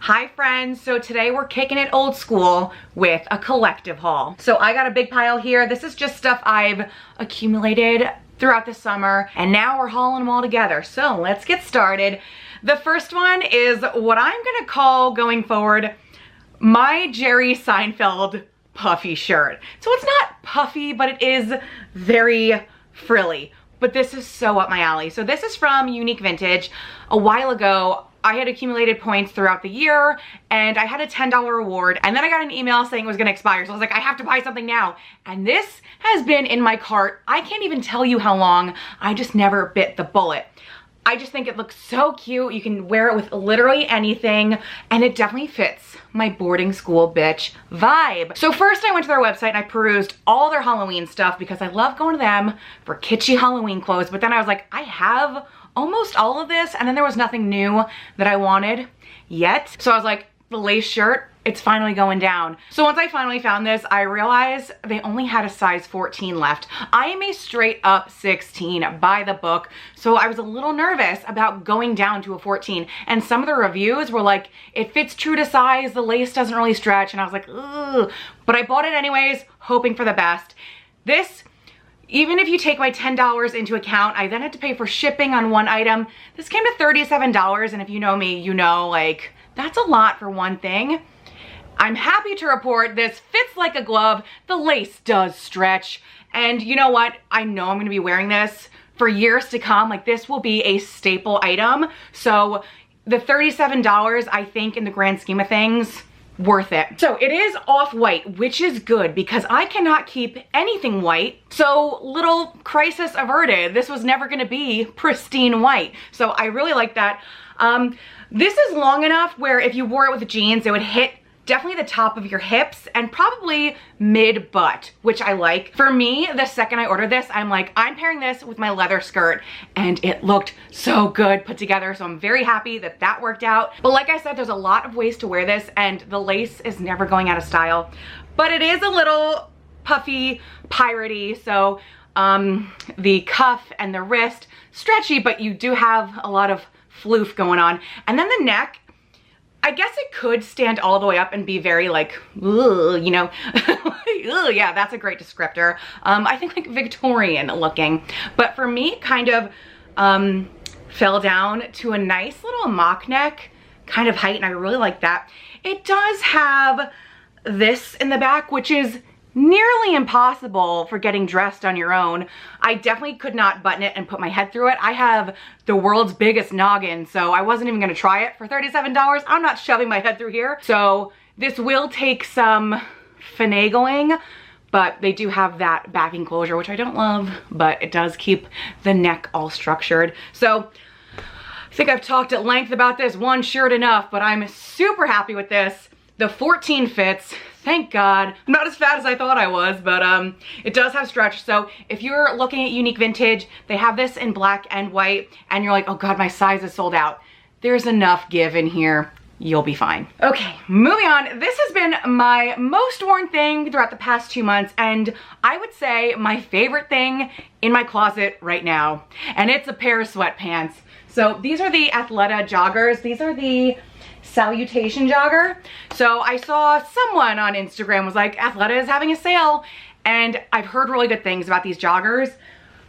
Hi friends, so today we're kicking it old school with a collective haul. So I got a big pile here. This is just stuff I've accumulated throughout the summer and now we're hauling them all together. So let's get started. The first one is what I'm gonna call going forward my Jerry Seinfeld puffy shirt. So it's not puffy, but it is very frilly. But this is so up my alley. So this is from Unique Vintage. A while ago, I had accumulated points throughout the year and I had a $10 reward, and then I got an email saying it was gonna expire. So I was like, I have to buy something now. And this has been in my cart. I can't even tell you how long. I just never bit the bullet. I just think it looks so cute. You can wear it with literally anything, and it definitely fits my boarding school bitch vibe. So first I went to their website and I perused all their Halloween stuff because I love going to them for kitschy Halloween clothes. But then I was like, I have almost all of this, and then there was nothing new that I wanted yet. So I was like, the lace shirt, it's finally going down. So once I finally found this, I realized they only had a size 14 left. I am a straight up 16 by the book, so I was a little nervous about going down to a 14. And some of the reviews were like, it fits true to size, the lace doesn't really stretch, and I was like, ugh. But I bought it anyways, hoping for the best. This, even if you take my $10 into account, I then had to pay for shipping on one item. This came to $37, and if you know me, you know, like, that's a lot for one thing. I'm happy to report this fits like a glove. The lace does stretch, and you know what? I know I'm gonna be wearing this for years to come. Like, this will be a staple item. So the $37, I think in the grand scheme of things, worth it. So it is off-white, which is good because I cannot keep anything white. So little crisis averted. This was never gonna be pristine white. So I really like that. This is long enough where if you wore it with jeans, it would hit definitely the top of your hips and probably mid butt, which I like. For me, the second I ordered this, I'm like, I'm pairing this with my leather skirt, and it looked so good put together. So I'm very happy that that worked out. But like I said, there's a lot of ways to wear this, and the lace is never going out of style. But it is a little puffy, piratey, so the cuff and the wrist, stretchy, but you do have a lot of floof going on. And then the neck, I guess it could stand all the way up and be very like, ugh, you know, ugh, yeah, that's a great descriptor. I think like Victorian looking, but for me, it kind of fell down to a nice little mock neck kind of height, and I really like that. It does have this in the back, which is nearly impossible for getting dressed on your own. I definitely could not button it and put my head through it. I have the world's biggest noggin, so I wasn't even gonna try it for $37. I'm not shoving my head through here. So this will take some finagling, but they do have that back enclosure, which I don't love, but it does keep the neck all structured. So I think I've talked at length about this one shirt enough, but I'm super happy with this. The 14 fits, thank God. I'm not as fat as I thought I was, but it does have stretch. So if you're looking at Unique Vintage, they have this in black and white, and you're like, oh God, my size is sold out. There's enough give in here. You'll be fine. Okay, moving on. This has been my most worn thing throughout the past 2 months, and I would say my favorite thing in my closet right now, and it's a pair of sweatpants. So these are the Athleta joggers. These are the Salutation jogger. So I saw someone on Instagram was like, Athleta is having a sale, and I've heard really good things about these joggers,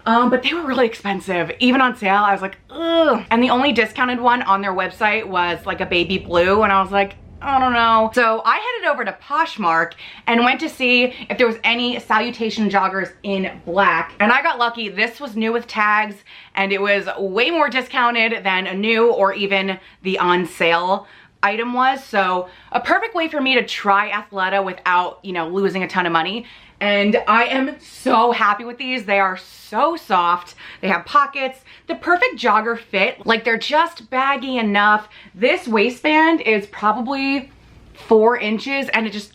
but they were really expensive. Even on sale, I was like, ugh. And the only discounted one on their website was like a baby blue, and I was like, I don't know. So I headed over to Poshmark and went to see if there was any Salutation joggers in black. And I got lucky. This was new with tags, and it was way more discounted than a new or even the on sale item was. So a perfect way for me to try Athleta without, you know, losing a ton of money. And I am so happy with these. They are so soft. They have pockets, the perfect jogger fit. Like, they're just baggy enough. This waistband is probably 4 inches, and it just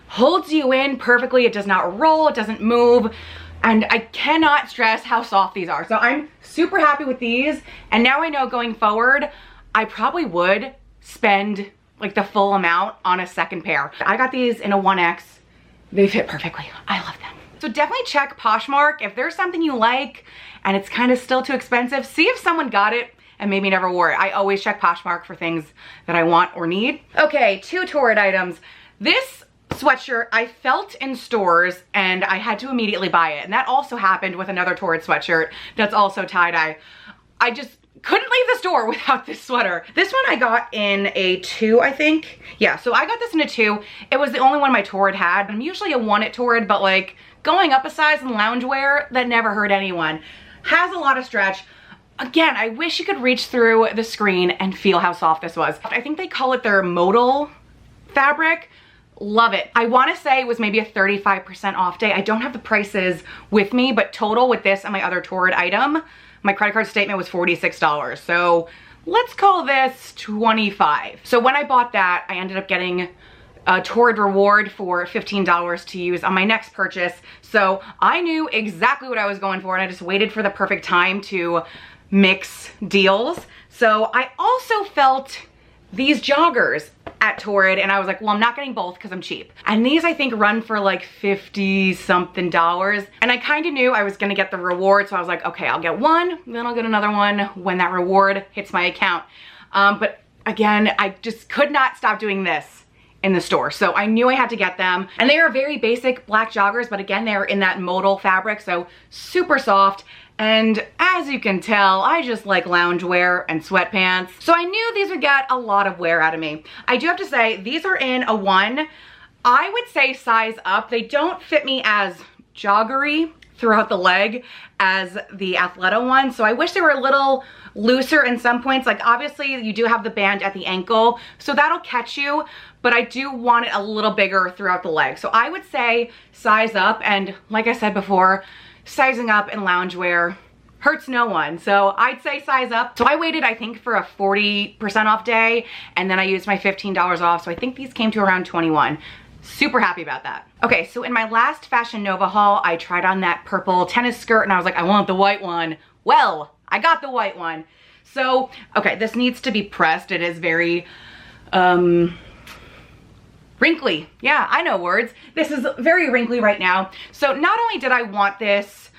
holds you in perfectly. It does not roll, it doesn't move. And I cannot stress how soft these are. So I'm super happy with these. And now I know going forward, I probably would spend like the full amount on a second pair. I got these in a 1X. They fit perfectly. I love them. So definitely check Poshmark if there's something you like and it's kind of still too expensive. See if someone got it and maybe never wore it. I always check Poshmark for things that I want or need. Okay, 2 Torrid items. This sweatshirt I felt in stores and I had to immediately buy it. And that also happened with another Torrid sweatshirt that's also tie-dye. I just couldn't leave the store without this sweater. This one I got in a 2, I think. Yeah, so I got this in a 2. It was the only one my Torrid had. I'm usually a 1 at Torrid, but like going up a size in loungewear, that never hurt anyone. Has a lot of stretch. Again, I wish you could reach through the screen and feel how soft this was. I think they call it their modal fabric. Love it. I want to say it was maybe a 35% off day. I don't have the prices with me, but total with this and my other Torrid item, my credit card statement was $46. So let's call this $25. So when I bought that, I ended up getting a Torrid reward for $15 to use on my next purchase. So I knew exactly what I was going for and I just waited for the perfect time to mix deals. So I also felt these joggers at Torrid and I was like, well, I'm not getting both because I'm cheap. And these I think run for like 50 something dollars. And I kind of knew I was gonna get the reward. So I was like, okay, I'll get one, then I'll get another one when that reward hits my account. But again, I just could not stop doing this in the store. So I knew I had to get them. And they are very basic black joggers, but again, they're in that modal fabric, so super soft. And as you can tell, I just like loungewear and sweatpants. So I knew these would get a lot of wear out of me. I do have to say, these are in a 1. I would say size up. They don't fit me as joggery throughout the leg as the Athleta one. So I wish they were a little looser in some points. Like obviously you do have the band at the ankle, so that'll catch you, but I do want it a little bigger throughout the leg. So I would say size up, and like I said before, sizing up in loungewear hurts no one. So I'd say size up. So I waited, I think, for a 40% off day, and then I used my $15 off. So I think these came to around 21. Super happy about that. Okay, so in my last Fashion Nova haul, I tried on that purple tennis skirt and I was like, I want the white one. Well, I got the white one. So, okay, this needs to be pressed. It is very, wrinkly. Yeah, I know words. This is very wrinkly right now. So not only did I want this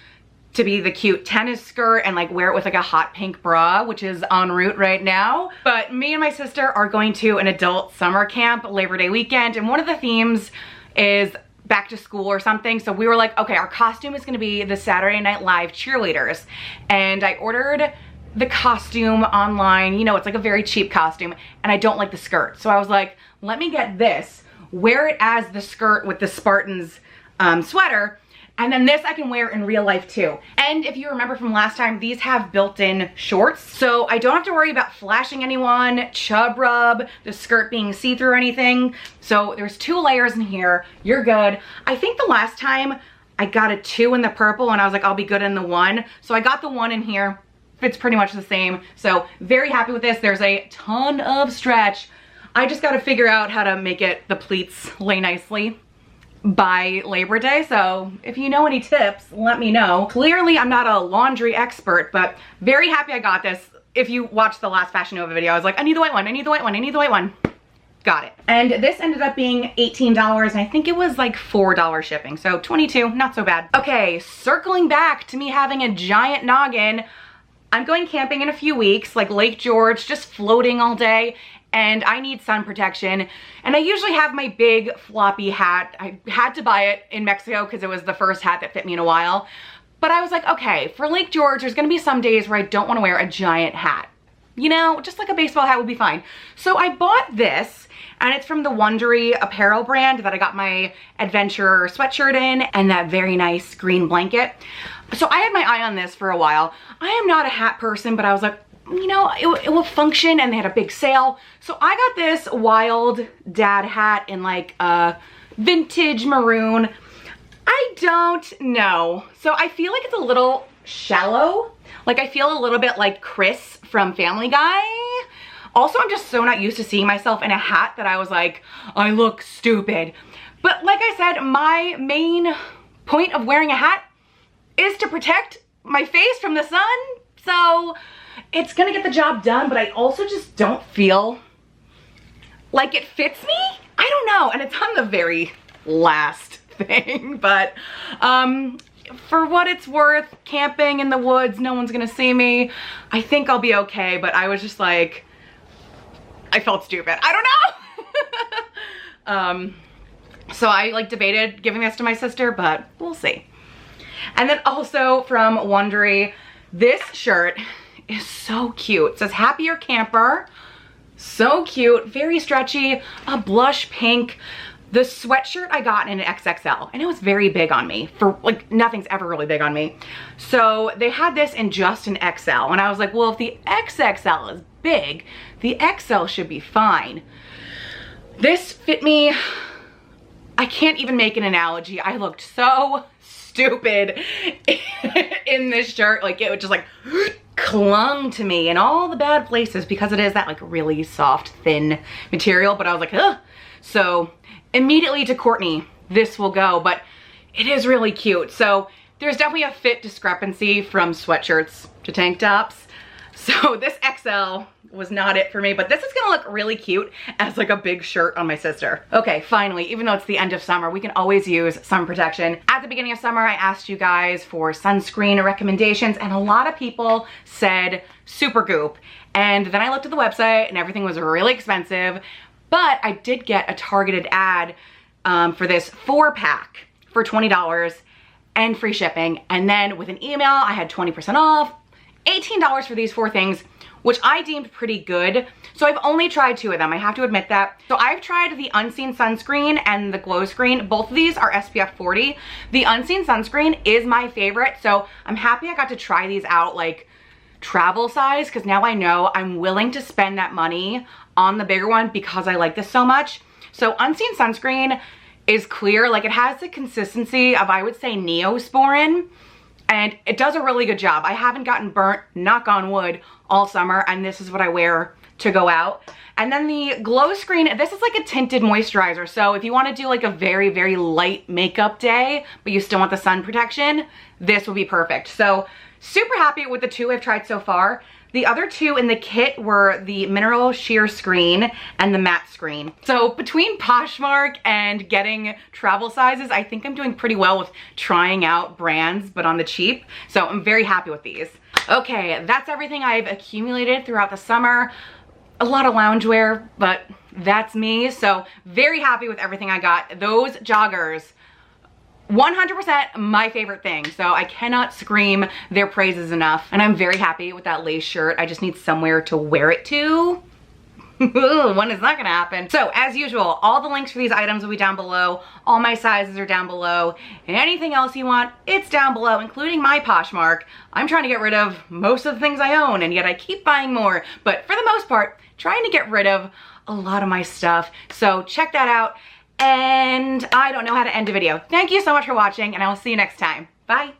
to be the cute tennis skirt and like wear it with like a hot pink bra, which is en route right now, but me and my sister are going to an adult summer camp Labor Day weekend, and one of the themes is back to school or something. So we were like, okay, our costume is gonna be the Saturday Night Live cheerleaders. And I ordered the costume online. You know, it's like a very cheap costume, and I don't like the skirt. So I was like, let me get this, wear it as the skirt with the Spartans sweater, and then this I can wear in real life too. And if you remember from last time, these have built-in shorts, so I don't have to worry about flashing anyone, chub rub, the skirt being see-through or anything. So there's 2 layers in here, you're good. I think the last time I got a 2 in the purple and I was like, I'll be good in the 1. So I got the 1 in here, fits pretty much the same. So very happy with this. There's a ton of stretch. I just gotta figure out how to make it, the pleats lay nicely by Labor Day. So if you know any tips, let me know. Clearly I'm not a laundry expert, but very happy I got this. If you watched the last Fashion Nova video, I was like, I need the white one, I need the white one, I need the white one. Got it. And this ended up being $18, and I think it was like $4 shipping. So 22, not so bad. Okay, circling back to me having a giant noggin, I'm going camping in a few weeks, like Lake George, just floating all day, and I need sun protection. And I usually have my big floppy hat. I had to buy it in Mexico because it was the first hat that fit me in a while. But I was like, okay, for Lake George, there's gonna be some days where I don't wanna wear a giant hat. You know, just like a baseball hat would be fine. So I bought this, and it's from the Wondery apparel brand that I got my adventure sweatshirt in, and that very nice green blanket. So I had my eye on this for a while. I am not a hat person, but I was like, you know, it will function, and they had a big sale. So I got this wild dad hat in like a vintage maroon. I don't know. So I feel like it's a little shallow. Like I feel a little bit like Chris from Family Guy. Also, I'm just so not used to seeing myself in a hat that I was like, I look stupid. But like I said, my main point of wearing a hat is to protect my face from the sun. So it's gonna get the job done, but I also just don't feel like it fits me. I don't know, and it's on the very last thing, but for what it's worth, camping in the woods, no one's gonna see me. I think I'll be okay, but I was just like, I felt stupid. I don't know. So I like debated giving this to my sister, but we'll see. And then also from Wondery, this shirt is so cute. It says Happier Camper. So cute, very stretchy, a blush pink. The sweatshirt I got in an XXL, and it was very big on me. For like, nothing's ever really big on me. So they had this in just an XL, and I was like, well, if the XXL is big, the XL should be fine. This fit me, I can't even make an analogy. I looked so stupid in this shirt. Like, it would just like clung to me in all the bad places because it is that like really soft, thin material, but I was like, ugh. So immediately to Courtney, this will go, but it is really cute. So there's definitely a fit discrepancy from sweatshirts to tank tops. So this XL was not it for me, but this is gonna look really cute as like a big shirt on my sister. Okay, finally, even though it's the end of summer, we can always use sun protection. At the beginning of summer, I asked you guys for sunscreen recommendations, and a lot of people said Supergoop. And then I looked at the website and everything was really expensive, but I did get a targeted ad for this 4-pack for $20 and free shipping. And then with an email, I had 20% off, $18 for these 4 things, which I deemed pretty good. So I've only tried 2 of them, I have to admit that. So I've tried the Unseen Sunscreen and the Glow Screen. Both of these are SPF 40. The Unseen Sunscreen is my favorite, so I'm happy I got to try these out like travel size, because now I know I'm willing to spend that money on the bigger one because I like this so much. So Unseen Sunscreen is clear, like it has the consistency of, I would say, Neosporin, and it does a really good job. I haven't gotten burnt, knock on wood, all summer, and this is what I wear to go out. And then the Glow Screen, this is like a tinted moisturizer, so if you want to do like a very, very light makeup day, but you still want the sun protection, this will be perfect. So super happy with the 2 I've tried so far. The other 2 in the kit were the Mineral Sheer Screen and the Matte Screen. So between Poshmark and getting travel sizes, I think I'm doing pretty well with trying out brands, but on the cheap. So I'm very happy with these. Okay, that's everything I've accumulated throughout the summer. A lot of loungewear, but that's me. So very happy with everything I got. Those joggers, 100% my favorite thing, so I cannot scream their praises enough. And I'm very happy with that lace shirt. I just need somewhere to wear it to. When is that gonna happen? So as usual, all the links for these items will be down below. All my sizes are down below. And anything else you want, it's down below, including my Poshmark. I'm trying to get rid of most of the things I own, and yet I keep buying more. But for the most part, trying to get rid of a lot of my stuff. So check that out. And I don't know how to end a video. Thank you so much for watching, and I will see you next time. Bye.